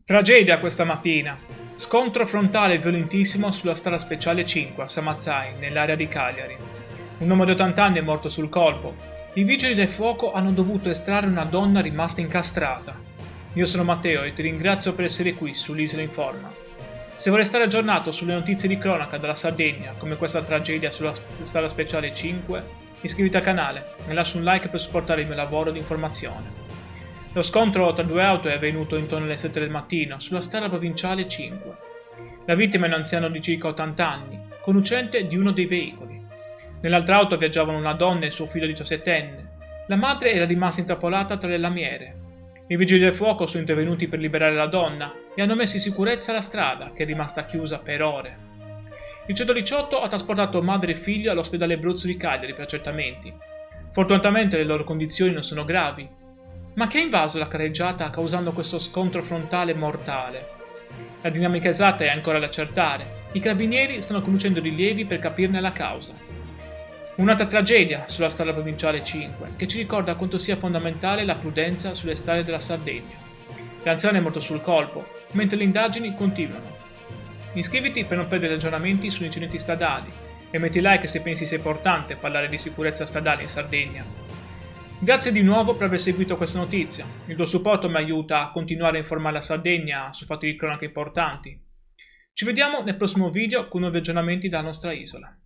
Tragedia questa mattina. Scontro frontale violentissimo sulla strada speciale 5 a Samazzai, nell'area di Cagliari. Un uomo di 80 anni è morto sul colpo. I vigili del fuoco hanno dovuto estrarre una donna rimasta incastrata. Io sono Matteo e ti ringrazio per essere qui sull'Isola Informa. Se vuoi restare aggiornato sulle notizie di cronaca dalla Sardegna, come questa tragedia sulla strada speciale 5, iscriviti al canale e lascia un like per supportare il mio lavoro di informazione. Lo scontro tra due auto è avvenuto intorno alle 7 del mattino sulla strada provinciale 5. La vittima è un anziano di circa 80 anni, conducente di uno dei veicoli. Nell'altra auto viaggiavano una donna e il suo figlio 17enne. La madre era rimasta intrappolata tra le lamiere. I vigili del fuoco sono intervenuti per liberare la donna e hanno messo in sicurezza la strada, che è rimasta chiusa per ore. Il 118 ha trasportato madre e figlio all'ospedale Bruzzo di Cagliari per accertamenti. Fortunatamente le loro condizioni non sono gravi. Ma che ha invaso la carreggiata causando questo scontro frontale mortale? La dinamica esatta è ancora da accertare. I carabinieri stanno conducendo rilievi per capirne la causa. Un'altra tragedia sulla strada provinciale 5, che ci ricorda quanto sia fondamentale la prudenza sulle strade della Sardegna. L'anziano è morto sul colpo, mentre le indagini continuano. Iscriviti per non perdere aggiornamenti sugli incidenti stradali e metti like se pensi sia importante parlare di sicurezza stradale in Sardegna. Grazie di nuovo per aver seguito questa notizia. Il tuo supporto mi aiuta a continuare a informare la Sardegna su fatti di cronaca importanti. Ci vediamo nel prossimo video con nuovi aggiornamenti dalla nostra isola.